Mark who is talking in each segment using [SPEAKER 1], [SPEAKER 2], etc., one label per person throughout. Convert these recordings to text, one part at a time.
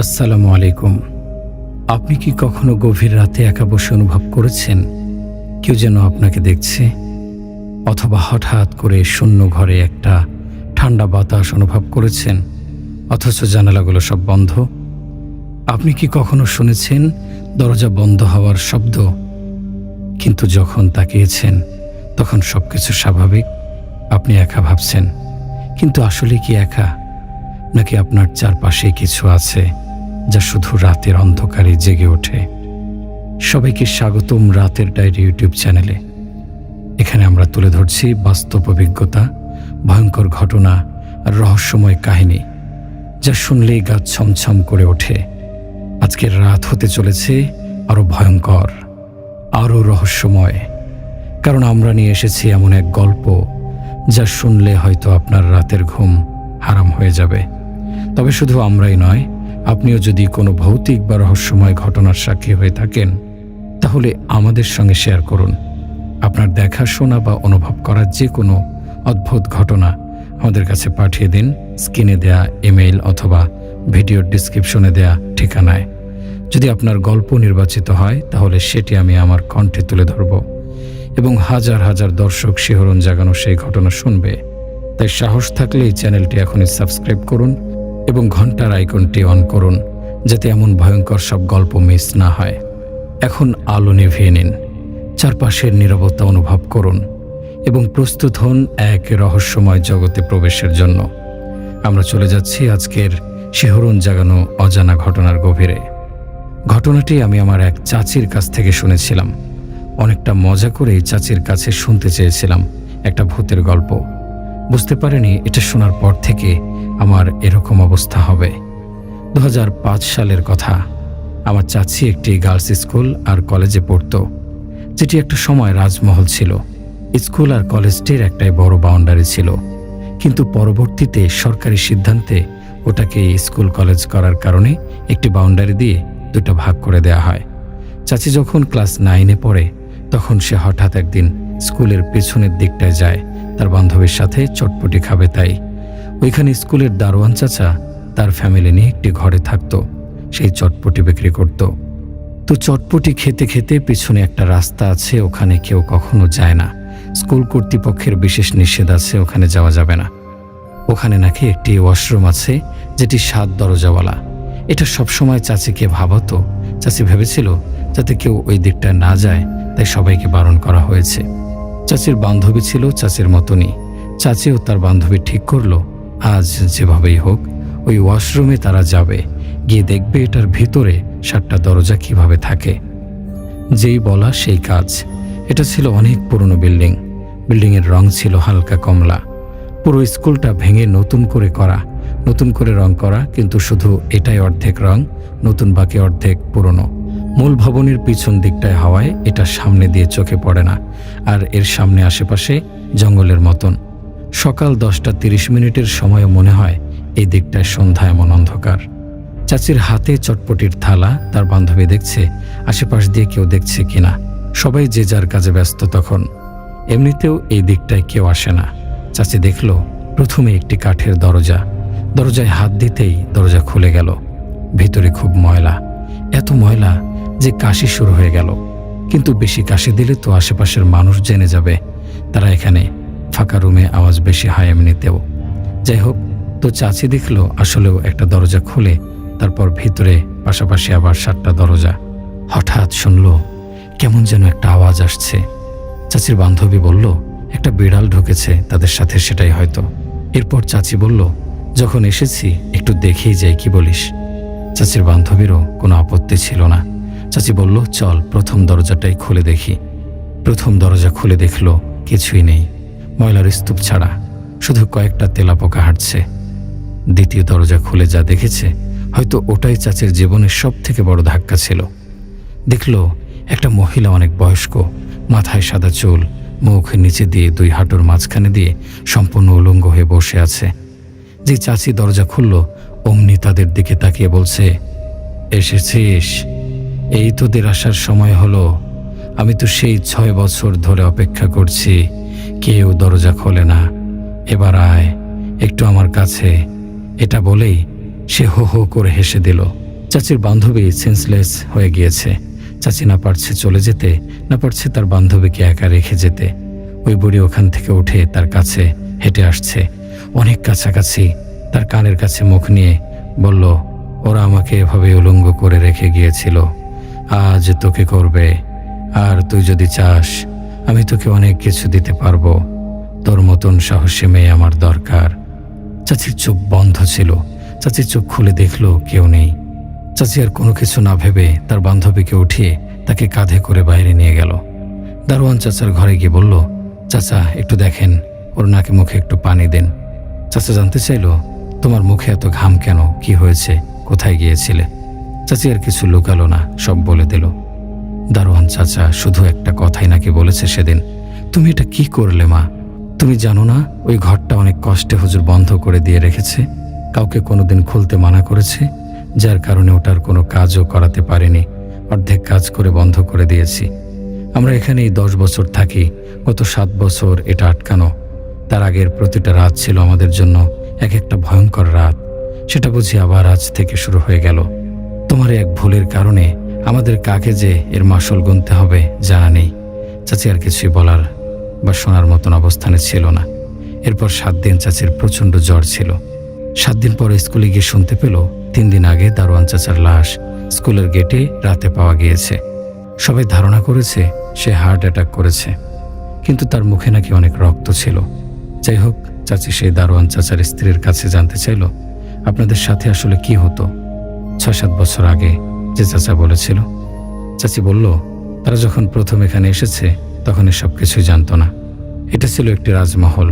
[SPEAKER 1] আসসালামু আলাইকুম। আপনি কি কখনো গভীর রাতে একা বসে অনুভব করেছেন কেউ যেন আপনাকে দেখছে? অথবা হঠাৎ করে শূন্য ঘরে একটা ঠান্ডা বাতাস অনুভব করেছেন, অথচ জানালাগুলো সব বন্ধ? আপনি কি কখনো শুনেছেন দরজা বন্ধ হওয়ার শব্দ, কিন্তু যখন তাকিয়েছেন তখন সবকিছু স্বাভাবিক? আপনি একা ভাবছেন, কিন্তু আসলে কি একা, নাকি আপনার চারপাশে কিছু আছে যা শুধু রাতের অন্ধকারে জেগে ওঠে? সবাইকে স্বাগতম রাতের ডায়েরি ইউটিউব চ্যানেলে। এখানে আমরা তুলে ধরছি বাস্তব অভিজ্ঞতা, ভয়ঙ্কর ঘটনা আর রহস্যময় কাহিনী, যা শুনলেই গা ছমছম করে ওঠে। আজকের রাত হতে চলেছে আরো ভয়ঙ্কর, আরো রহস্যময়, কারণ আমরা নিয়ে এসেছি এমন এক গল্প যা শুনলে হয়তো আপনার রাতের ঘুম হারাম হয়ে যাবে। তবে শুধু আমরাই নয়, আপনিও যদি কোনো ভৌতিক বা রহস্যময় ঘটনার সাক্ষী হয়ে থাকেন, তাহলে আমাদের সঙ্গে শেয়ার করুন। আপনার দেখা, শোনা বা অনুভব করার যে কোনো অদ্ভুত ঘটনা আমাদের কাছে পাঠিয়ে দিন স্ক্রিনে দেয়া ইমেইল অথবা ভিডিওর ডিসক্রিপশনে দেয়া ঠিকানায়। যদি আপনার গল্প নির্বাচিত হয়, তাহলে সেটি আমি আমার কণ্ঠে তুলে ধরব এবং হাজার হাজার দর্শক শিহরণ জাগানো সেই ঘটনা শুনবে। তাই সাহস থাকলে এই চ্যানেলটি এখনই সাবস্ক্রাইব করুন এবং ঘন্টার আইকনটি অন করুন, যাতে এমন ভয়ঙ্কর সব গল্প মিস না হয়। এখন আলো নিভিয়ে নিন, চারপাশের নীরবতা অনুভব করুন এবং প্রস্তুত হন এক রহস্যময় জগতে প্রবেশের জন্য। আমরা চলে যাচ্ছি আজকের শিহরণ জাগানো অজানা ঘটনার গভীরে। ঘটনাটি আমি আমার এক চাচির কাছ থেকে শুনেছিলাম। অনেকটা মজা করে এই চাচির কাছে শুনতে চেয়েছিলাম একটা ভূতের গল্প। বুঝতে পারিনি এটা শোনার পর থেকে আমার এরকম অবস্থা হবে। 2005 সালের কথা। আমার চাচি একটি গার্লস স্কুল আর কলেজে পড়তো, যেটি একটা সময় রাজমহল ছিল। স্কুল আর কলেজটির একটাই বড় বাউন্ডারি ছিল, কিন্তু পরবর্তীতে সরকারি সিদ্ধান্তে ওটাকে স্কুল কলেজ করার কারণে একটি বাউন্ডারি দিয়ে দুটো ভাগ করে দেয়া হয়। চাচি যখন ক্লাস 9-এ পড়ে, তখন সে হঠাৎ একদিন স্কুলের পেছনের দিকটায় যায় তার বান্ধবীর সাথে চটপটি খাবে। তাই ওইখানে স্কুলের দারোয়ান চাচা তার ফ্যামিলি নিয়ে একটি ঘরে থাকতো। সেই চটপটি বিক্রি করত। তো চটপটি খেতে খেতে পিছনে একটা রাস্তা আছে, ওখানে কেউ কখনো যায় না। স্কুল কর্তৃপক্ষের বিশেষ নিষেধ আছে, ওখানে যাওয়া যাবে না। ওখানে নাকি একটি ওয়াশরুম আছে, যেটি 7 দরজাওয়ালা। এটা সবসময় চাচিকে ভাবাতো। চাচি ভেবেছিল যাতে কেউ ওই দিকটা না যায়, তাই সবাইকে বারণ করা হয়েছে। চাচির বান্ধবী ছিল চাচির মতনই। চাচিও তার বান্ধবী ঠিক করলো আজ যেভাবেই হোক ওই ওয়াশরুমে তারা যাবে, গিয়ে দেখবে এটার ভিতরে 7টা দরজা কিভাবে থাকে। যেই বলা সেই কাজ। এটা ছিল অনেক পুরনো বিল্ডিং। বিল্ডিংয়ের রং ছিল হালকা কমলা। পুরো স্কুলটা ভেঙে নতুন করে রং করা, কিন্তু শুধু এটাই অর্ধেক রং নতুন, বাকি অর্ধেক পুরনো। মূল ভবনের পিছন দিকটায় হওয়ায় এটা সামনে দিয়ে চোখে পড়ে না, আর এর সামনে আশেপাশে জঙ্গলের মতন। সকাল 10:30 সময় মনে হয় এই দিকটায় সন্ধ্যা, এমন অন্ধকার। চাচির হাতে চটপটির থালা। তার বান্ধবী দেখছে আশেপাশ দিয়ে কেউ দেখছে কিনা। সবাই যে যার কাজে ব্যস্ত তখন। এমনিতেও এই দিকটায় কেউ আসে না। চাচি দেখল প্রথমে একটি কাঠের দরজা। দরজায় হাত দিতেই দরজা খুলে গেল। ভিতরে খুব ময়লা, এত ময়লা যে কাশি শুরু হয়ে গেল। কিন্তু বেশি কাশি দিলে তো আশেপাশের মানুষ জেনে যাবে। তারা এখানে ফাঁকা রুমে আওয়াজ বেশি হয় এমনিতেও। যাই হোক, তো চাচি দেখলো আসলেও একটা দরজা খুলে, তারপর ভিতরে পাশাপাশি আবার 7টা দরজা। হঠাৎ শুনলো কেমন যেন একটা আওয়াজ আসছে। চাচির বান্ধবী বলল একটা বিড়াল ঢুকেছে তাদের সাথে, সেটাই হয়তো। এরপর চাচি বলল যখন এসেছি একটু দেখেই যাই, কি বলিস? চাচির বান্ধবীরও কোনো আপত্তি ছিল না। চাচি বলল চল প্রথম দরজাটাই খুলে দেখি। প্রথম দরজা খুলে দেখলো কিছুই নেই, ময়লার স্তূপ ছাড়া, শুধু কয়েকটা তেলাপোকা হাঁটছে। দ্বিতীয় দরজা খুলে যা দেখেছে, হয়তো ওটাই চাচির জীবনের সব থেকে বড় ধাক্কা ছিল। দেখলো একটা মহিলা, অনেক বয়স্ক, মাথায় সাদা চুল, মুখ নিচে দিয়ে 2 হাঁটুর মাঝখানে দিয়ে সম্পূর্ণ উলঙ্গ হয়ে বসে আছে। যে চাচি দরজা খুলল, অমনি তাদের দিকে তাকিয়ে বলছে, এসেছিস? এই তোদের আসার সময় হলো। আমি তো সেই 6 বছর ধরে অপেক্ষা করছি, কেউ দরজা খোলে না। এবার আয় একটু আমার কাছে। এটা বলেই সে হো হো করে হেসে দিল। চাচির বান্ধবী সেন্সলেস হয়ে গিয়েছে। চাচি না পারছে চলে যেতে, না পারছে তার বান্ধবীকে একা রেখে যেতে। ওই বুড়ি ওখান থেকে উঠে তার কাছে হেঁটে আসছে, অনেক কাছাকাছি। তার কানের কাছে মুখ নিয়ে বলল, ওরা আমাকে এভাবে উলঙ্গ করে রেখে গিয়েছিল, আজ তোকে করবে। আর তুই যদি চাস, আমি তোকে অনেক কিছু দিতে পারবো। তোর মতন সাহসী মেয়ে আমার দরকার। চাচির চোখ বন্ধ ছিল। চাচি চোখ খুলে দেখলো কেউ নেই। চাচি আর কোনো কিছু না ভেবে তার বান্ধবীকে উঠিয়ে তাকে কাঁধে করে বাইরে নিয়ে গেল। দারোয়ান চাচার ঘরে গিয়ে বলল, চাচা একটু দেখেন, ওর নাকে মুখে একটু পানি দেন। চাচা জানতে চাইল, তোমার মুখে এত ঘাম কেন, কি হয়েছে, কোথায় গিয়েছিলে? চাচি আর কিছু লুকালো না, সব বলে দিল। দারোয়ান চাচা শুধু একটা কথাই নাকি বলেছে সেদিন, তুমি এটা কি করলে মা? তুমি জানো না ওই ঘরটা অনেক কষ্টে হুজুর বন্ধ করে দিয়ে রেখেছে, কাউকে কোনোদিন খুলতে মানা করেছে, যার কারণে ওটার কোনো কাজও করাতে পারিনি, অর্ধেক কাজ করে বন্ধ করে দিয়েছি। আমরা এখানেই 10 বছর থাকি, গত 7 বছর এটা আটকানো। তার আগের প্রতিটা রাত ছিল আমাদের জন্য এক একটা ভয়ঙ্কর রাত। সেটা বুঝি আবার আজ থেকে শুরু হয়ে গেল। তোমার এক ভুলের কারণে আমাদের কাকে যে এর মাসুল গুনতে হবে জানা নেই। চাচি আর কিছুই বলার বা শোনার মতন অবস্থানে ছিল না। এরপর 7 দিন চাচির প্রচণ্ড জ্বর ছিল। 7 দিন পরে স্কুলে গিয়ে শুনতে পেল 3 দিন আগে দারোয়ান চাচার লাশ স্কুলের গেটে রাতে পাওয়া গিয়েছে। সবাই ধারণা করেছে সে হার্ট অ্যাটাক করেছে, কিন্তু তার মুখে নাকি অনেক রক্ত ছিল। যাই হোক, চাচি সেই দারোয়ান চাচার স্ত্রীর কাছে জানতে চাইল, আপনাদের সাথে আসলে কি হতো 6-7 বছর আগে যে চাচা বলেছিল? চাচি বলল, তারা যখন প্রথম এখানে এসেছে তখন এসব কিছুই জানতো না। এটা ছিল একটি রাজমহল।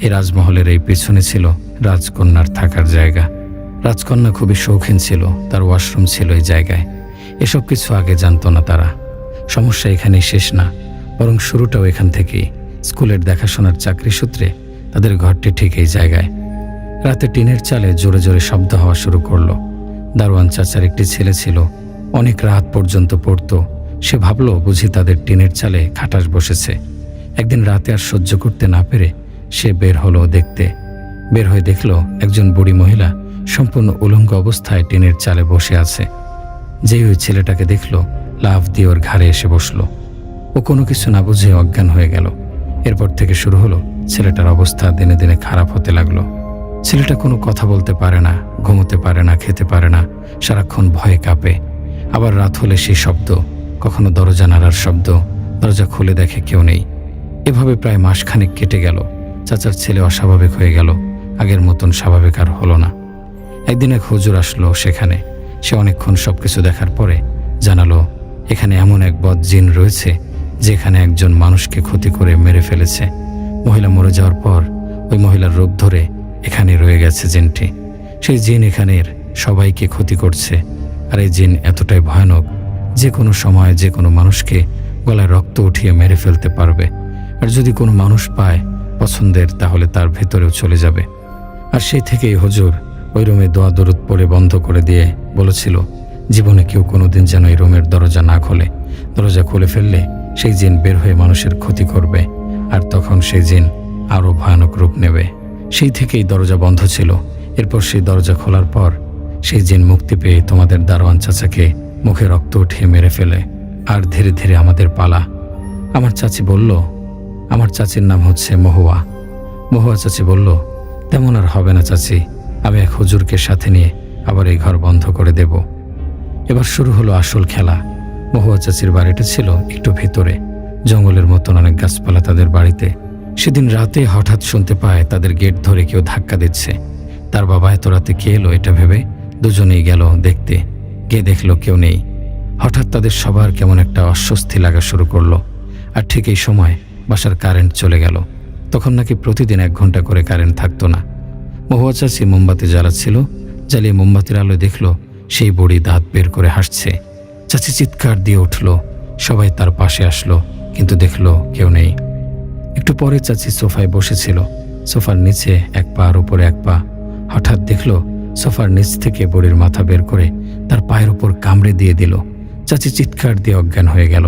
[SPEAKER 1] এই রাজমহলের এই পিছনে ছিল রাজকন্যার থাকার জায়গা। রাজকন্যা খুবই শৌখিন ছিল, তার ওয়াশরুম ছিল এই জায়গায়। এসব কিছু আগে জানতো না তারা। সমস্যা এখানেই শেষ না, বরং শুরুটাও এখান থেকেই। স্কুলের দেখাশোনার চাকরি সূত্রে তাদের ঘরটি ঠিক এই জায়গায়। রাতে টিনের চালে জোরে জোরে শব্দ হওয়া শুরু করলো। দারোয়ান চাচার একটি ছেলে ছিল, অনেক রাত পর্যন্ত পড়তো। সে ভাবল বুঝি তাদের টিনের চালে খাটাস বসেছে। একদিন রাতে আর সহ্য করতে না পেরে সে বের হলো দেখতে। বের হয়ে দেখল একজন বুড়ি মহিলা সম্পূর্ণ উলঙ্গ অবস্থায় টিনের চালে বসে আছে। যেই ওই ছেলেটাকে দেখল, লাফ দিয়ে ওর ঘাড়ে এসে বসলো। ও কোনো কিছু না বুঝে অজ্ঞান হয়ে গেল। এরপর থেকে শুরু হলো ছেলেটার অবস্থা দিনে দিনে খারাপ হতে লাগলো। ছেলেটা কোনো কথা বলতে পারে না, ঘুমোতে পারে না, খেতে পারে না, সারাক্ষণ ভয়ে কাঁপে। আবার রাত হলে সেই শব্দ, কখনো দরজা নাড়ার শব্দ, দরজা খুলে দেখে কেউ নেই। এভাবে প্রায় মাসখানেক কেটে গেল। চাচার ছেলে অস্বাভাবিক হয়ে গেল, আগের মতন স্বাভাবিক আর হলো না। একদিন এক হুজুর আসলো সেখানে। সে অনেকক্ষণ সবকিছু দেখার পরে জানালো, এখানে এমন এক বদ জিন রয়েছে যেখানে একজন মানুষকে ক্ষতি করে মেরে ফেলেছে। মহিলা মরে যাওয়ার পর ওই মহিলার রূপ ধরে এখানে রয়ে গেছে জিনটি। সেই জিন এখানের সবাইকে ক্ষতি করছে। আর এই জিন এতটাই ভয়ানক, যে কোনো সময় যে কোনো মানুষকে গলায় রক্ত উঠিয়ে মেরে ফেলতে পারবে। আর যদি কোনো মানুষ পায় পছন্দের, তাহলে তার ভেতরেও চলে যাবে। আর সেই থেকেই হুজুর ওই রুমে দোয়া দরুদ পড়ে বন্ধ করে দিয়ে বলেছিল, জীবনে কেউ কোনোদিন যেন এই রুমের দরজা না খোলে। দরজা খুলে ফেললে সেই জিন বের হয়ে মানুষের ক্ষতি করবে, আর তখন সেই জিন আরও ভয়ানক রূপ নেবে। সেই থেকেই দরজা বন্ধ ছিল। এরপর সেই দরজা খোলার পর সেই জিন মুক্তি পেয়ে তোমাদের দারোয়ান চাচাকে মুখে রক্ত উঠিয়ে মেরে ফেলে। আর ধীরে ধীরে আমাদের পালা। আমার চাচি বলল, আমার চাচির নাম হচ্ছে মহুয়া। মহুয়া চাচি বলল, তেমন আর হবে না চাচি, আমি এক হুজুরকে সাথে নিয়ে আবার এই ঘর বন্ধ করে দেব। এবার শুরু হলো আসল খেলা। মহুয়া চাচির বাড়িটা ছিল একটু ভেতরে, জঙ্গলের মতন অনেক গাছপালা তাদের বাড়িতে। সেদিন রাতে হঠাৎ শুনতে পায় তাদের গেট ধরে কেউ ধাক্কা দিচ্ছে। তার বাবা এত রাতে কে এলো এটা ভেবে দুজনেই গেল দেখতে। গিয়ে দেখলো কেউ নেই। হঠাৎ তাদের সবার কেমন একটা অস্বস্তি লাগা শুরু করলো। আর ঠিক এই সময় বাসার কারেন্ট চলে গেল। তখন নাকি প্রতিদিন 1 ঘন্টা করে কারেন্ট থাকতো না। মহুয়া চাচি মোমবাতি জ্বালাচ্ছিল। জ্বালিয়ে মোমবাতির আলোয় দেখলো সেই বুড়ি দাঁত বের করে হাসছে। চাচি চিৎকার দিয়ে উঠল। সবাই তার পাশে আসলো, কিন্তু দেখলো কেউ নেই। একটু পরে চাচি সোফায় বসেছিল। সোফার নিচে এক পার উপরে এক পা। হঠাৎ দেখলো সোফার নিচ থেকে বুড়ির মাথা বের করে তার পায়ের উপর কামড়ে দিয়ে দিল। চাচি চিৎকার দিয়ে অজ্ঞান হয়ে গেল।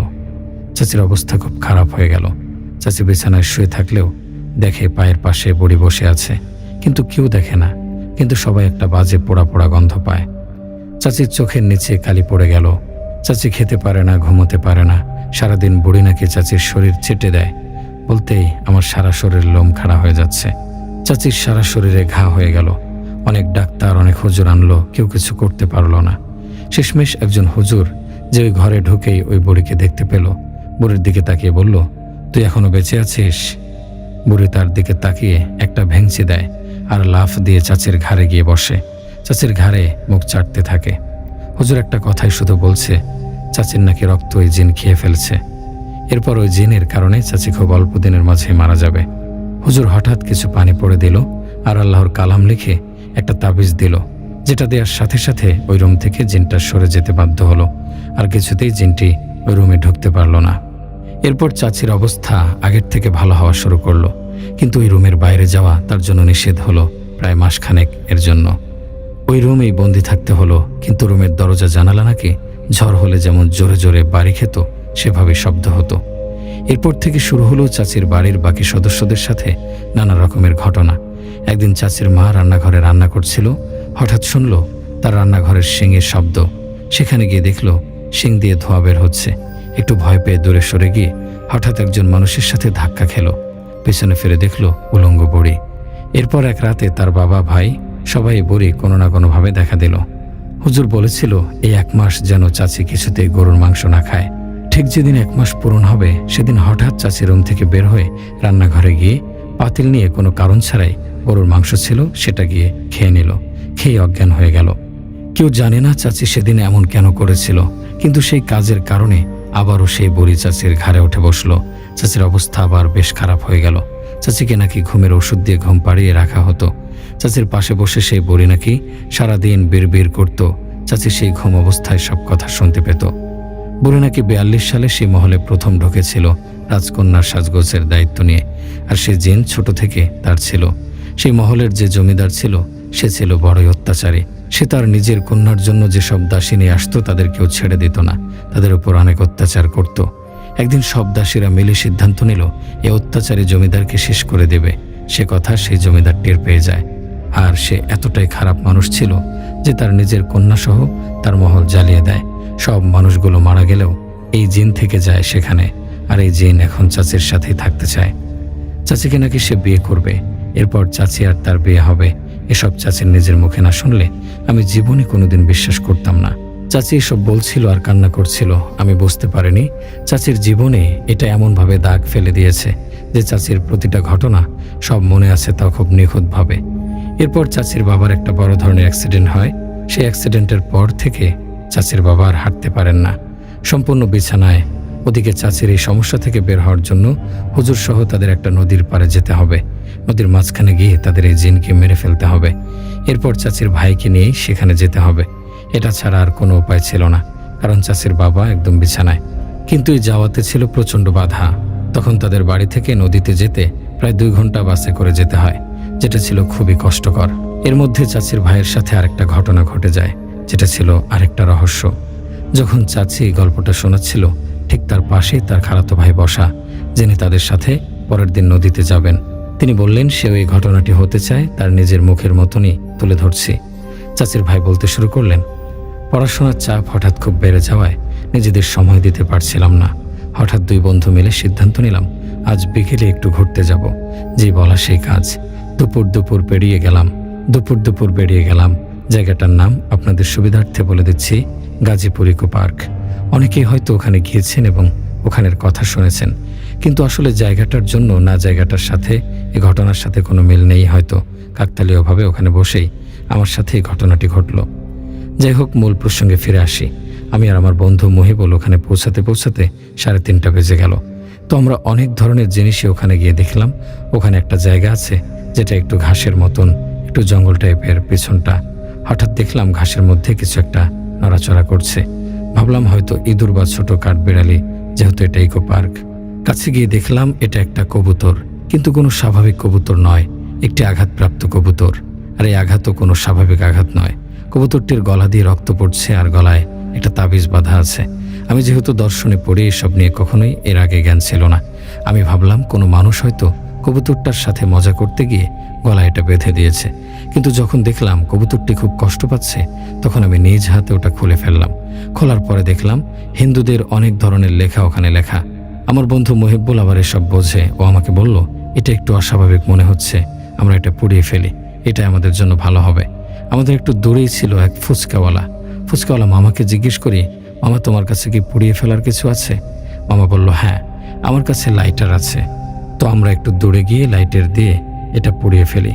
[SPEAKER 1] চাচির অবস্থা খুব খারাপ হয়ে গেল। চাচি বিছানায় শুয়ে থাকলেও দেখে পায়ের পাশে বুড়ি বসে আছে, কিন্তু কেউ দেখে না। কিন্তু সবাই একটা বাজে পোড়া পোড়া গন্ধ পায়। চাচির চোখের নিচে কালি পড়ে গেল। চাচি খেতে পারে না, ঘুমোতে পারে না। সারাদিন বুড়ি নাকি চাচির শরীর চেটে দেয়। বলতেই আমার সারা শরীর লোম খাড়া হয়ে যাচ্ছে। চাচির সারা শরীরে ঘা হয়ে গেল। অনেক ডাক্তার, অনেক হুজুর আনলো, কেউ কিছু করতে পারলো না। শেষমেশ একজন হুজুর যে ওই ঘরে ঢুকেই ওই বুড়িকে দেখতে পেল, বুড়ির দিকে তাকিয়ে বলল, তুই এখনো বেঁচে আছিস? বুড়ি তার দিকে তাকিয়ে একটা ভেঙচি দেয় আর লাফ দিয়ে চাচির ঘাড়ে গিয়ে বসে। চাচির ঘাড়ে মুখ চাটতে থাকে। হুজুর একটা কথাই শুধু বলছে, চাচির নাকি রক্ত ওই জিন খেয়ে ফেলছে। এরপর ওই জিনের কারণে চাচি খুব অল্প দিনের মাঝে মারা যাবে। হুজুর হঠাৎ কিছু পানি পড়ে দিল আর আল্লাহর কালাম লিখে একটা তাবিজ দিল, যেটা দেওয়ার সাথে সাথে ওই রুম থেকে জিনটা সরে যেতে বাধ্য হলো। আর কিছুতেই জিনটি ওই রুমে ঢুকতে পারল না। এরপর চাচির অবস্থা আগের থেকে ভালো হওয়া শুরু করলো, কিন্তু ওই রুমের বাইরে যাওয়া তার জন্য নিষেধ হলো প্রায় মাসখানেক এর জন্য। ওই রুমেই বন্দি থাকতে হলো, কিন্তু রুমের দরজা জানালা নাকি ঝড় হলে যেমন জোরে জোরে বাড়ি খেত সেভাবে শব্দ হতো। এরপর থেকে শুরু হলো চাচির বাড়ির বাকি সদস্যদের সাথে নানা রকমের ঘটনা। একদিন চাচির মা রান্নাঘরে রান্না করছিল, হঠাৎ শুনল তার রান্নাঘরের শিঙের শব্দ। সেখানে গিয়ে দেখল শিং দিয়ে ধোঁয়া বের হচ্ছে। একটু ভয় পেয়ে দূরে সরে গিয়ে হঠাৎ একজন মানুষের সাথে ধাক্কা খেল। পেছনে ফিরে দেখল উলঙ্গ বুড়ি। এরপর এক রাতে তার বাবা, ভাই সবাই বুড়ি কোনো না কোনোভাবে দেখা দিল। হুজুর বলেছিল এই 1 মাস যেন চাচি কিছুতেই গরুর মাংস না খায়। ঠিক যেদিন 1 মাস পূরণ হবে সেদিন হঠাৎ চাচি রুম থেকে বের হয়ে রান্নাঘরে গিয়ে পাতিল নিয়ে কোনো কারণ ছাড়াই গরুর মাংস ছিল সেটা গিয়ে খেয়ে নিল। খেয়ে অজ্ঞান হয়ে গেল। কেউ জানে না চাচি সেদিন এমন কেন করেছিল, কিন্তু সেই কাজের কারণে আবারও সেই বুড়ি চাচির ঘাড়ে উঠে বসলো। চাচির অবস্থা আবার বেশ খারাপ হয়ে গেল। চাচিকে নাকি ঘুমের ওষুধ দিয়ে ঘুম পাড়িয়ে রাখা হতো। চাচির পাশে বসে সেই বুড়ি নাকি সারাদিন বিড়বিড় করত। চাচি সেই ঘুম অবস্থায় সব কথা শুনতে পেত। বুড়ি নাকি 42 সালে সেই মহলে প্রথম ঢুকেছিল রাজকন্যার সাজগোজের দায়িত্ব নিয়ে। আর সে জিন ছোট থেকে তার ছিল। সেই মহলের যে জমিদার ছিল সে ছিল বড়ই অত্যাচারী। সে তার নিজের কন্যার জন্য যেসব দাসী নিয়ে আসতো তাদের কেউ ছেড়ে দিত না, তাদের উপর অনেক অত্যাচার করত। একদিন সব দাসীরা মিলে সিদ্ধান্ত নিল এই অত্যাচারী জমিদারকে শেষ করে দেবে। সে কথা সেই জমিদার টের পেয়ে যায়। আর সে এতটাই খারাপ মানুষ ছিল যে তার নিজের কন্যাসহ তার মহল জ্বালিয়ে দেয়। সব মানুষগুলো মারা গেলেও এই জিন থেকে যায় সেখানে। আর এই জিন এখন চাচির সাথেই থাকতে চায়। চাচিকে নাকি সে বিয়ে করবে, এরপর চাচি আর তার বিয়ে হবে। এসব চাচির নিজের মুখে না শুনলে আমি জীবনে কোনোদিন বিশ্বাস করতাম না। চাচি এসব বলছিল আর কান্না করছিল। আমি বুঝতে পারিনি চাচির জীবনে এটা এমনভাবে দাগ ফেলে দিয়েছে যে চাচির প্রতিটা ঘটনা সব মনে আছে, তাও খুব নিখুঁতভাবে। এরপর চাচির বাবার একটা বড় ধরনের অ্যাক্সিডেন্ট হয়। সেই অ্যাক্সিডেন্টের পর থেকে চাচির বাবা আর হাঁটতে পারেন না, সম্পূর্ণ বিছানায়। ওদিকে চাচির এই সমস্যা থেকে বের হওয়ার জন্য হুজুর সহ তাদের একটা নদীর পাড়ে যেতে হবে। নদীর মাঝখানে গিয়ে তাদের এই জিনকে মেরে ফেলতে হবে। এরপর চাচির ভাইকে নিয়েই সেখানে যেতে হবে। এটা ছাড়া আর কোনো উপায় ছিল না, কারণ চাচির বাবা একদম বিছানায়। কিন্তু এই যাওয়াতে ছিল প্রচণ্ড বাধা। তখন তাদের বাড়ি থেকে নদীতে যেতে প্রায় 2 ঘন্টা বাসে করে যেতে হয়, যেটা ছিল খুবই কষ্টকর। এর মধ্যে চাচির ভাইয়ের সাথে আরেকটা ঘটনা ঘটে যায়, যেটা ছিল আরেকটা রহস্য। যখন চাচি গল্পটা শোনাচ্ছিল ঠিক তার পাশেই তার খালাতো ভাই বসা, যিনি তাদের সাথে পরের দিন নদীতে যাবেন। তিনি বললেন সে ওই ঘটনাটি হতে চায় তার নিজের মুখের মতনই তুলে ধরছি। চাচির ভাই বলতে শুরু করলেন, পড়াশোনার চাপ হঠাৎ খুব বেড়ে যাওয়ায় নিজেদের সময় দিতে পারছিলাম না। হঠাৎ 2 বন্ধু মিলে সিদ্ধান্ত নিলাম আজ বিকেলে একটু ঘুরতে যাব। যে বলা সেই কাজ। দুপুর বেরিয়ে গেলাম। জায়গাটার নাম আপনাদের সুবিধার্থে বলে দিচ্ছি, গাজীপুর ইকো পার্ক। অনেকেই হয়তো ওখানে গিয়েছেন এবং ওখানের কথা শুনেছেন, কিন্তু আসলে জায়গাটার জন্য না জায়গাটার সাথে এই ঘটনার সাথে কোনো মিল নেই। হয়তো কাকতালীয়ভাবে ওখানে বসেই আমার সাথে এই ঘটনাটি ঘটল। যাই হোক, মূল প্রসঙ্গে ফিরে আসি। আমি আর আমার বন্ধু মহিবুল ওখানে পৌঁছাতে 3:30 বেজে গেল। তো আমরা অনেক ধরনের জিনিসই ওখানে গিয়ে দেখলাম। ওখানে একটা জায়গা আছে যেটা একটু ঘাসের মতন, একটু জঙ্গল টাইপের পিছনটা। হঠাৎ দেখলাম ঘাসের মধ্যে কিছু একটা নড়াচড়া করছে। ভাবলাম হয়তো ইঁদুর বা ছোট কাঠবিড়ালি, যেহেতু এটা ইকো পার্ক। কাছে গিয়ে দেখলাম এটা একটা কবুতর, কিন্তু কোনো স্বাভাবিক কবুতর নয়, একটি আঘাতপ্রাপ্ত কবুতর। আর এই আঘাতও কোনো স্বাভাবিক আঘাত নয়। কবুতরটির গলা দিয়ে রক্ত পড়ছে আর গলায় একটা তাবিজ বাঁধা আছে। আমি যেহেতু দর্শনে পড়ে এসব নিয়ে কখনোই এর আগে জ্ঞান ছিল না, আমি ভাবলাম কোনো মানুষ হয়তো কবুতরটার সাথে মজা করতে গিয়ে গলায় এটা বেঁধে দিয়েছে। কিন্তু যখন দেখলাম কবুতরটি খুব কষ্ট পাচ্ছে, তখন আমি নিজ হাতে ওটা খুলে ফেললাম। খোলার পরে দেখলাম হিন্দুদের অনেক ধরনের লেখা ওখানে লেখা। আমার বন্ধু মহিবুল আবার এসব বোঝে। ও আমাকে বলল, এটা একটু অস্বাভাবিক মনে হচ্ছে, আমরা এটা পুড়িয়ে ফেলি, এটা আমাদের জন্য ভালো হবে। আমাদের একটু দূরেই ছিল এক ফুচকাওয়ালা মামাকে জিজ্ঞেস করি, মামা তোমার কাছে কি পুড়িয়ে ফেলার কিছু আছে? মামা বলল, হ্যাঁ আমার কাছে লাইটার আছে। তো আমরা একটু দূরে গিয়ে লাইটার দিয়ে এটা পুড়িয়ে ফেলি।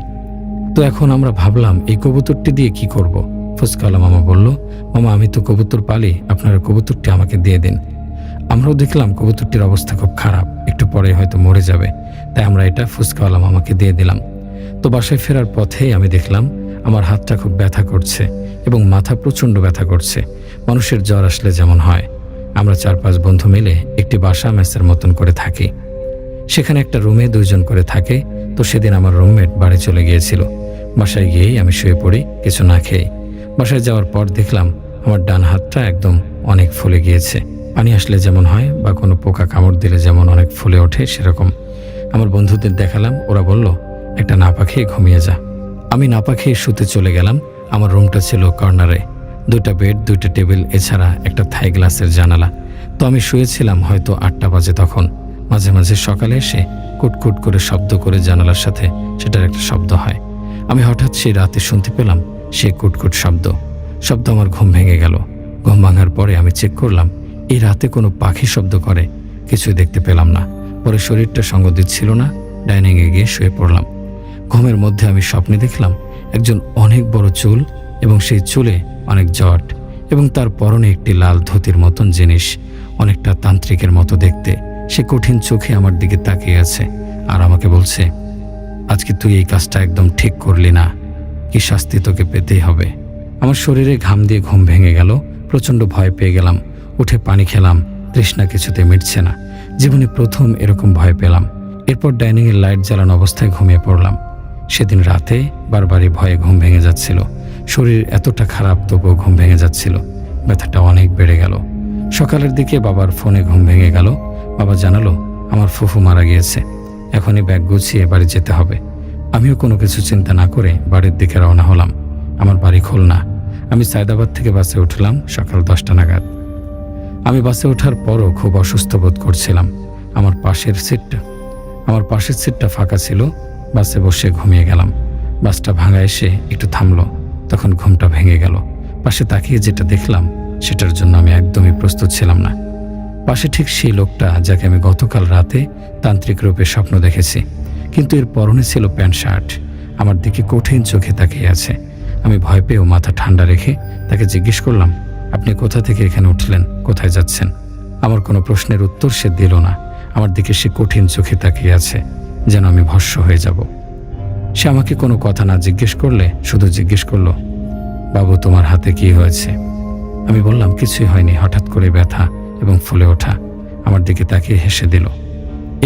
[SPEAKER 1] তো এখন আমরা ভাবলাম এই কবুতরটি দিয়ে কি করব। ফুচকাওয়ালা মামা বলল, মামা আমি তো কবুতর পালি, আপনারা কবুতরটি আমাকে দিয়ে দিন। আমরাও দেখলাম কবুতরটির অবস্থা খুব খারাপ, একটু পরে হয়তো মরে যাবে, তাই আমরা এটা ফুচকাওয়ালা মামাকে দিয়ে দিলাম। তো বাসায় ফেরার পথেই আমি দেখলাম আমার হাতটা খুব ব্যথা করছে এবং মাথা প্রচণ্ড ব্যথা করছে, মানুষের জ্বর আসলে যেমন হয়। আমরা 4-5 বন্ধু মিলে একটি বাসা মেসের মতন করে থাকি। সেখানে একটা রুমে 2 জন করে থাকে। তো সেদিন আমার রুমমেট বাড়ি চলে গিয়েছিল। বাসায় গিয়েই আমি শুয়ে পড়ি কিছু না খেয়ে। বাসায় যাওয়ার পর দেখলাম আমার ডান হাতটা একদম অনেক ফুলে গিয়েছে, পানি আসলে যেমন হয় বা কোনো পোকা কামড় দিলে যেমন অনেক ফুলে ওঠে সেরকম। আমার বন্ধুদের দেখালাম, ওরা বলল একটা নাপা খেয়ে ঘুমিয়ে যা। আমি নাপা খেয়ে শুতে চলে গেলাম। আমার রুমটা ছিল কর্নারে, 2টা বেড, 2টা টেবিল, এছাড়া একটা থাই গ্লাসের জানালা। তো আমি শুয়েছিলাম হয়তো 8টা বাজে তখন। মাঝে মাঝে সকালে এসে কুটকুট করে শব্দ করে জানালার সাথে সেটার একটা শব্দ হয়। আমি হঠাৎ সেই রাতে শুনতে পেলাম সেই কুটকুট শব্দ আমার ঘুম ভেঙে গেল। ঘুম ভাঙার পরে আমি চেক করলাম এই রাতে কোনো পাখি শব্দ করে, কিছুই দেখতে পেলাম না। পরে শরীরটা সঙ্গ দিচ্ছিল না, ডাইনিংয়ে গিয়ে শুয়ে পড়লাম। ঘুমের মধ্যে আমি স্বপ্নে দেখলাম একজন অনেক বড় চুল এবং সেই চুলে অনেক জট এবং তার পরনে একটি লাল ধুতির মতন জিনিস, অনেকটা তান্ত্রিকের মতো দেখতে। সে কঠিন চোখে আমার দিকে তাকিয়ে আছে আর আমাকে বলছে, আজকে তুই এই কাজটা একদম ঠিক করলি না, কি শাস্তি তোকে পেতেই হবে। আমার শরীরে ঘাম দিয়ে ঘুম ভেঙে গেল, প্রচণ্ড ভয় পেয়ে গেলাম। উঠে পানি খেলাম, তৃষ্ণা কিছুতে মিটছে না। জীবনে প্রথম এরকম ভয় পেলাম। এরপর ডাইনিংয়ের লাইট জ্বালানো অবস্থায় ঘুমিয়ে পড়লাম। সেদিন রাতে বারবারই ভয়ে ঘুম ভেঙে যাচ্ছিল। শরীর এতটা খারাপ তবুও ঘুম ভেঙে যাচ্ছিল, ব্যথাটা অনেক বেড়ে গেল। সকালের দিকে বাবার ফোনে ঘুম ভেঙে গেল। বাবা জানালো আমার ফুফু মারা গিয়েছে, এখনই ব্যাগ গুছিয়ে বাড়ি যেতে হবে। আমিও কোনো কিছু চিন্তা না করে বাড়ির দিকে রওনা হলাম। আমার বাড়ি খুলনা। আমি সায়দাবাদ থেকে বাসে উঠলাম সকাল 10টা নাগাদ। আমি বাসে ওঠার পরও খুব অসুস্থ বোধ করছিলাম। আমার পাশের সিটটা ফাঁকা ছিল। বাসে বসে ঘুমিয়ে গেলাম। বাসটা ভাঙা এসে একটু থামলো, তখন ঘুমটা ভেঙে গেল। পাশে তাকিয়ে যেটা দেখলাম সেটার জন্য আমি একদমই প্রস্তুত ছিলাম না। পাশে ঠিক সেই লোকটা যাকে আমি গতকাল রাতে তান্ত্রিক রূপে স্বপ্ন দেখেছি, কিন্তু এর পরনে ছিল প্যান্ট শার্ট। আমার দিকে কঠিন চোখে তাকিয়ে আছে। আমি ভয় পেয়েও মাথা ঠান্ডা রেখে তাকে জিজ্ঞেস করলাম, আপনি কোথা থেকে এখানে উঠলেন, কোথায় যাচ্ছেন? আমার কোনো প্রশ্নের উত্তর সে দিল না। আমার দিকে সে কঠিন চোখে তাকিয়ে আছে, যেন আমি ভস্ম হয়ে যাব। সে আমাকে কোনো কথা না জিজ্ঞেস করলে শুধু জিজ্ঞেস করলো, বাবু তোমার হাতে কি হয়েছে? আমি বললাম কিছুই হয়নি, হঠাৎ করে ব্যথা এবং ফুলে ওঠা। আমার দিকে তাকিয়ে হেসে দিল।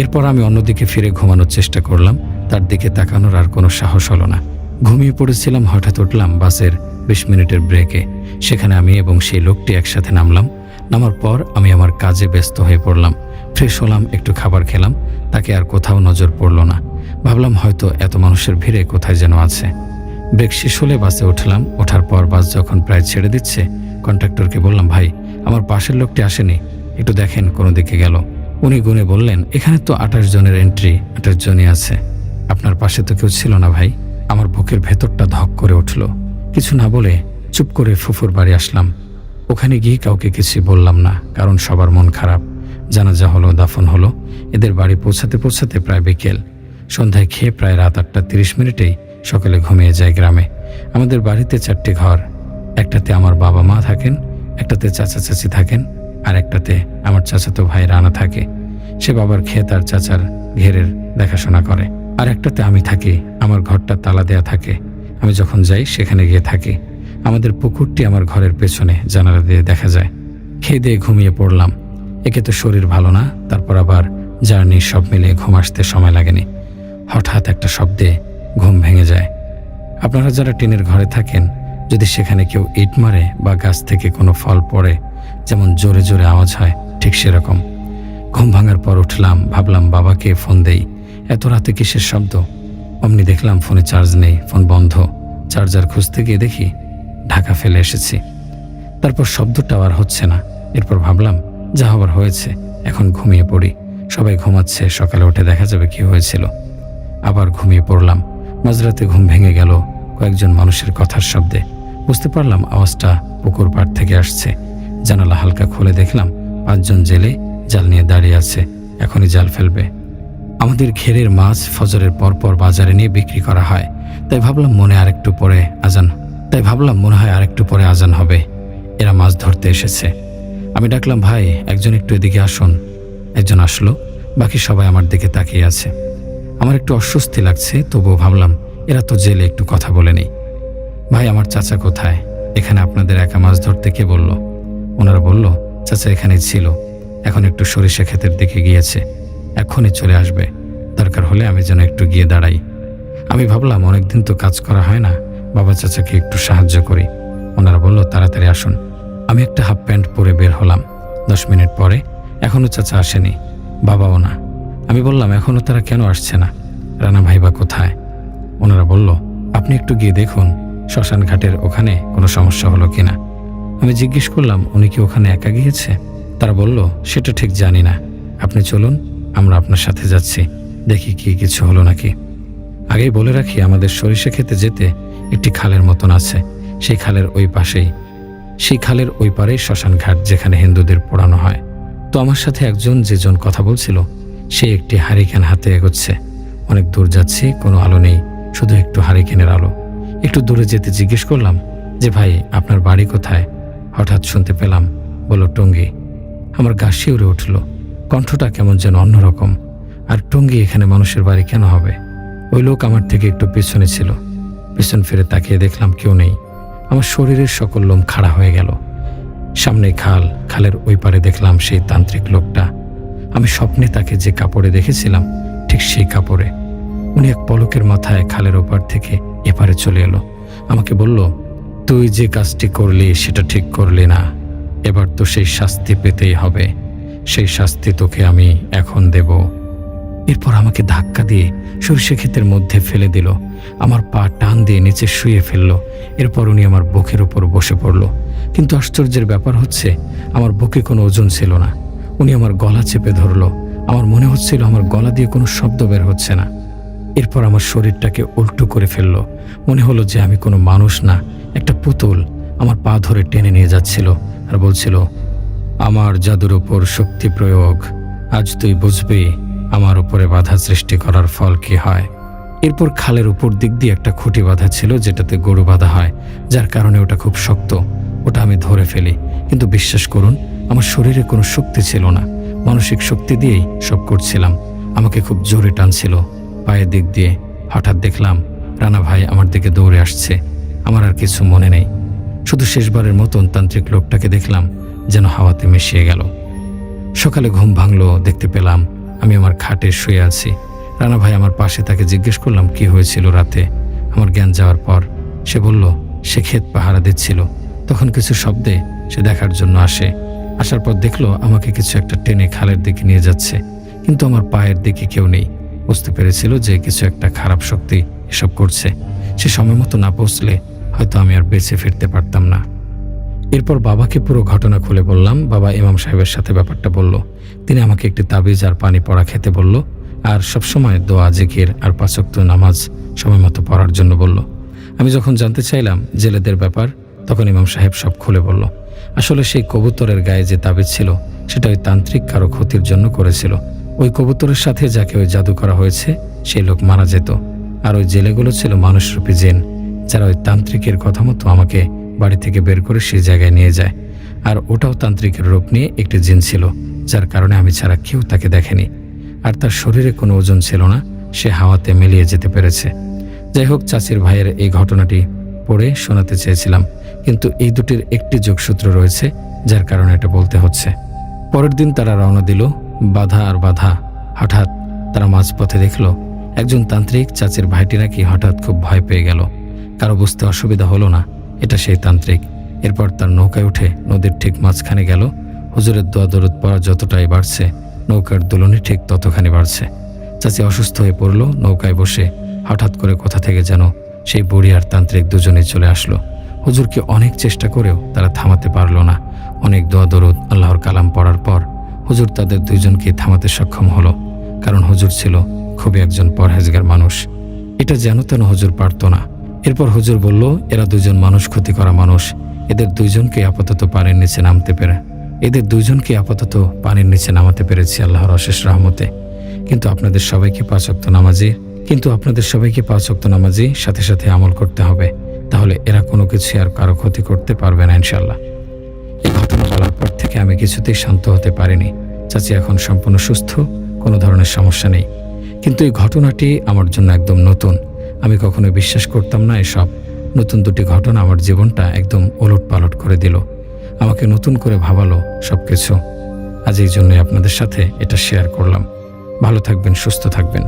[SPEAKER 1] এরপর আমি অন্যদিকে ফিরে ঘুমানোর চেষ্টা করলাম, তার দিকে তাকানোর আর কোনো সাহস হলো না। ঘুমিয়ে পড়েছিলাম। হঠাৎ উঠলাম বাসের 20 মিনিটের ব্রেকে। সেখানে আমি এবং সেই লোকটি একসাথে নামলাম। নামার পর আমি আমার কাজে ব্যস্ত হয়ে পড়লাম। ফ্রেশ হলাম, একটু খাবার খেলাম। তাকে আর কোথাও নজর পড়ল না। ভাবলাম হয়তো এত মানুষের ভিড়ে কোথায় যেন আছে। ব্রেক শেষ হলে বাসে উঠলাম। ওঠার পর বাস যখন প্রায় ছেড়ে দিচ্ছে, কন্ডাক্টরকে বললাম, ভাই আমার পাশের লোকটি আসেনি, একটু দেখেন কোন দিকে গেল। উনি গুনে বললেন, এখানে তো 28 জনের এন্ট্রি, 28 জনই আছে, আপনার পাশে তো কেউ ছিল না ভাই। আমার বুকের ভেতরটা ধক করে উঠল। কিছু না বলে চুপ করে ফুফুর বাড়ি আসলাম। ওখানে গিয়ে কাউকে কিছু বললাম না, কারণ সবার মন খারাপ। জানাজা হলো, দাফন হলো। এদের বাড়ি পৌঁছাতে পৌঁছাতে প্রায় বিকেল। সন্ধ্যায় খেয়ে প্রায় রাত 8:30 সকালে ঘুমিয়ে যায় গ্রামে। আমাদের বাড়িতে 4টি ঘর। একটাতে আমার বাবা মা থাকেন, একটাতে চাচা চাচি থাকেন, আর একটাতে আমার চাচাতো ভাই রানা থাকে। সে বাবার ক্ষেত আর চাচার ঘেরের দেখাশোনা করে। আর একটাতে আমি থাকি। আমার ঘরটা তালা দেয়া থাকে। আমি যখন যাই সেখানে গিয়ে থাকি। আমাদের পুকুরটি আমার ঘরের পেছনে, জানালা দিয়ে দেখা যায়। খেয়ে দিয়ে ঘুমিয়ে পড়লাম। একে তো শরীর ভালো না, তারপর আবার জার্নি, সব মিলিয়ে ঘুম আসতে সময় লাগেনি। হঠাৎ একটা শব্দে ঘুম ভেঙে যায়। আপনারা যারা টিনের ঘরে থাকেন, যদি সেখানে কেউ ইট মারে বা গাছ থেকে কোনো ফল পড়ে, যেমন জোরে জোরে আওয়াজ হয়, ঠিক সেরকম। ঘুম ভাঙার পর উঠলাম, ভাবলাম বাবাকে ফোন দেই। এত রাতে কিসের শব্দ? অমনি দেখলাম ফোনে চার্জ নেই, ফোন বন্ধ। চার্জার খুঁজতে গিয়ে দেখি ঢাকা ফেলে এসেছি। তারপর শব্দটাও আর হচ্ছে না। এরপর ভাবলাম যা হবার হয়েছে, এখন ঘুমিয়ে পড়ি। সবাই ঘুমাচ্ছে, সকালে উঠে দেখা যাবে কি হয়েছিল। আবার ঘুমিয়ে পড়লাম। মাঝরাতে ঘুম ভেঙে গেল কয়েকজন মানুষের কথার শব্দে। বুঝতে পারলাম আওয়াজটা পুকুর পাড় থেকে আসছে। জানালা হালকা খুলে দেখলাম 5 জন জেলে জাল নিয়ে দাঁড়িয়ে আছে, এখনই জাল ফেলবে। আমাদের ঘেরের মাছ ফজরের পরপর বাজারে নিয়ে বিক্রি করা হয়, তাই ভাবলাম মনে হয় আরেকটু পরে আজান হবে। এরা মাছ ধরতে এসেছে। আমি ডাকলাম, ভাই একজন একটু এদিকে আসুন। একজন আসলো, বাকি সবাই আমার দিকে তাকিয়ে আছে। আমার একটু অস্বস্তি লাগছে, তবুও ভাবলাম এরা তো জেলে, একটু কথা বলে নেই। ভাই আমার চাচা কোথায়? এখানে আপনাদের একা মাছ ধরতে কে বলল? ওনারা বলল চাচা এখানেই ছিল, এখন একটু সরিষা ক্ষেতের দিকে গিয়েছে, এখনই চলে আসবে। দরকার হলে আমি যেন একটু গিয়ে দাঁড়াই। আমি ভাবলাম অনেকদিন তো কাজ করা হয় না, বাবা চাচাকে একটু সাহায্য করি। ওনারা বলল তাড়াতাড়ি আসুন। আমি একটা হাফ প্যান্ট পরে বের হলাম। 10 মিনিট পরে এখনও চাচা আসেনি, বাবাও না। আমি বললাম এখনও তারা কেন আসছে না? রানা ভাইবা কোথায়? ওনারা বলল আপনি একটু গিয়ে দেখুন শ্মশান ঘাটের ওখানে কোনো সমস্যা হলো কিনা। আমি জিজ্ঞেস করলাম উনি কি ওখানে একা গিয়েছে? তারা বলল সেটা ঠিক জানি না, আপনি চলুন, আমরা আপনার সাথে যাচ্ছি, দেখি কি কিছু হলো নাকি। আগেই বলে রাখি আমাদের সরিষা খেতে যেতে একটি খালের মতন আছে। সেই খালের ওই পারেই শ্মশান ঘাট, যেখানে হিন্দুদের পোড়ানো হয়। তো আমার সাথে একজন যেজন কথা বলছিল সে একটি হারিকেন হাতে এগোচ্ছে। অনেক দূর যাচ্ছি, কোনো আলো নেই, শুধু একটু হারিকেনের আলো। একটু দূরে যেতে জিজ্ঞেস করলাম যে ভাই আপনার বাড়ি কোথায়? হঠাৎ শুনতে পেলাম বলল টঙ্গী। আমার গা শিউরে উঠল, কণ্ঠটা কেমন যেন অন্যরকম। আর টঙ্গী এখানে মানুষের বাড়ি কেন হবে? ওই লোক আমার থেকে একটু পেছনে ছিল। পেছন ফিরে তাকিয়ে দেখলাম কেউ নেই। আমার শরীরের সকল লোম খাড়া হয়ে গেল। সামনে খাল, খালের ওই পারে দেখলাম সেই তান্ত্রিক লোকটা। আমি স্বপ্নে তাকে যে কাপড়ে দেখেছিলাম ঠিক সেই কাপড়ে। উনি এক পলকের মাথায় খালের ওপার থেকে এপারে চলে এলো। আমাকে বলল তুই যে কাজটি করলি সেটা ঠিক করলি না, এবার তো সেই শাস্তি পেতেই হবে। সেই শাস্তি তোকে আমি এখন দেব। এরপর আমাকে ধাক্কা দিয়ে সরিষা ক্ষেতের মধ্যে ফেলে দিল। আমার পা টান দিয়ে নিচে শুয়ে ফেলল। এরপর উনি আমার বুকের উপর বসে পড়ল। কিন্তু আশ্চর্যের ব্যাপার হচ্ছে আমার বুকে কোনো ওজন ছিল না। উনি আমার গলা চেপে ধরল। আমার মনে হচ্ছিল আমার গলা দিয়ে কোনো শব্দ বের হচ্ছে না। এরপর আমার শরীরটাকে উল্টো করে ফেলল। মনে হলো যে আমি কোনো মানুষ না, একটা পুতুল। আমার পা ধরে টেনে নিয়ে যাচ্ছিল আর বলছিল আমার জাদুর উপর শক্তি প্রয়োগ, আজ তুই বুঝবি আমার উপরে বাধা সৃষ্টি করার ফল কি হয়। এরপর খালের উপর দিক দিয়ে একটা খুঁটি বাঁধা ছিল, যেটাতে গরু বাঁধা হয়, যার কারণে ওটা খুব শক্ত। ওটা আমি ধরে ফেলি, কিন্তু বিশ্বাস করুন আমার শরীরে কোনো শক্তি ছিল না, মানসিক শক্তি দিয়েই সব করছিলাম। আমাকে খুব জোরে টানছিল পায়ের দিক দিয়ে। হঠাৎ দেখলাম রানা ভাই আমার দিকে দৌড়ে আসছে। আমার আর কিছু মনে নেই, শুধু শেষবারের মতন তান্ত্রিক লোকটাকে দেখলাম যেন হাওয়াতে মিশিয়ে গেল। সকালে ঘুম ভাঙলো, দেখতে পেলাম আমি আমার খাটে শুয়ে আছি। রানা ভাই আমার পাশে, তাকে জিজ্ঞেস করলাম কি হয়েছিল রাতে। আমার জ্ঞান যাওয়ার পর সে বলল সে ক্ষেত পাহারা দিচ্ছিল, তখন কিছু শব্দে সে দেখার জন্য আসার পর দেখলো আমাকে কিছু একটা টেনে খালের দিকে নিয়ে যাচ্ছে, কিন্তু আমার পায়ের দিকে কেউ নেই। বুঝতে পেরেছিল যে কিছু একটা খারাপ শক্তি এসব করছে। সে সময় মতো না পৌঁছলে হয়তো আমি আর বেঁচে ফিরতে পারতাম না। এরপর বাবাকে পুরো ঘটনা খুলে বললাম। বাবা ইমাম সাহেবের সাথে ব্যাপারটা বলল। তিনি আমাকে একটি তাবিজ আর পানি পড়া খেতে বলল, আর সবসময় দোয়া, জিকির আর 5 ওয়াক্ত নামাজ সময় মতো পড়ার জন্য বলল। আমি যখন জানতে চাইলাম জেলেদের ব্যাপার, তখন ইমাম সাহেব সব খুলে বলল। আসলে সেই কবুতরের গায়ে যে তাবিজ ছিল সেটা ওই তান্ত্রিক কারো ক্ষতির জন্য করেছিল। ওই কবুতরের সাথে যাকে ওই জাদু করা হয়েছে সেই লোক মারা যেত, আর ওই জেলেগুলো ছিল মানুষরূপী জিন, যারা ওই তান্ত্রিকের কথা মতো আমাকে বাড়ি থেকে বের করে সেই জায়গায় নিয়ে যায়। আর ওটাও তান্ত্রিকের রূপ নিয়ে একটি জিন ছিল, যার কারণে আমি ছাড়া কেউ তাকে দেখেনি। আর তার শরীরে কোনো ওজন ছিল না, সে হাওয়াতে মিলিয়ে যেতে পেরেছে। যাই হোক, চাচির ভাইয়ের এই ঘটনাটি পড়ে শোনাতে চেয়েছিলাম, কিন্তু এই দুটির একটি যোগসূত্র রয়েছে যার কারণে এটা বলতে হচ্ছে। পরের দিন তারা রওনা দিল। বাধা আর বাধা। হঠাৎ তারা মাঝপথে দেখল একজন তান্ত্রিক চাচির ভাইটি নাকি হঠাৎ খুব ভয় পেয়ে গেল। কারো বুঝতে অসুবিধা হলো না এটা সেই তান্ত্রিক। এরপর তার নৌকায় উঠে নদীর ঠিক মাঝখানে গেল। হুজুরের দোয়া দরুদ পড়া যতটাই বাড়ছে, নৌকার দুলনি ঠিক ততখানি বাড়ছে। চাচি অসুস্থ হয়ে পড়ল। নৌকায় বসে হঠাৎ করে কোথা থেকে যেন সেই বুড়ি আর তান্ত্রিক দুজনেই চলে আসলো। হুজুরকে অনেক চেষ্টা করেও তারা থামাতে পারল না। অনেক দোয়া দরুদ আল্লাহর কালাম পড়ার পর হুজুর তাদের দুইজনকে থামাতে সক্ষম হলো, কারণ হুজুর ছিল খুবই একজন পরহেজগার মানুষ। এটা যেন তেন হুজুর পারত না। এরপর হুজুর বলল, এরা দুজন মানুষ ক্ষতি করা মানুষ, এদের দুইজনকে আপাতত পানির নিচে নামাতে পেরেছি আল্লাহর অশেষ রহমতে। কিন্তু আপনাদের সবাইকে 5 ওয়াক্ত নামাজি সাথে সাথে আমল করতে হবে, তাহলে এরা কোনো কিছু আর কারো ক্ষতি করতে পারবে না ইনশাল্লাহ। এই ঘটনা বলার পর থেকে আমি কিছুতেই শান্ত হতে পারিনি। চাচি এখন সম্পূর্ণ সুস্থ, কোনো ধরনের সমস্যা নেই। কিন্তু এই ঘটনাটি আমার জন্য একদম নতুন। আমি কখনো বিশ্বাস করতাম না এসব। নতুন দুটি ঘটনা আমার জীবনটা একদম ওলটপালট করে দিল, আমাকে নতুন করে ভাবালো সবকিছু। আজ এই জন্যই আপনাদের সাথে এটা শেয়ার করলাম। ভালো থাকবেন, সুস্থ থাকবেন।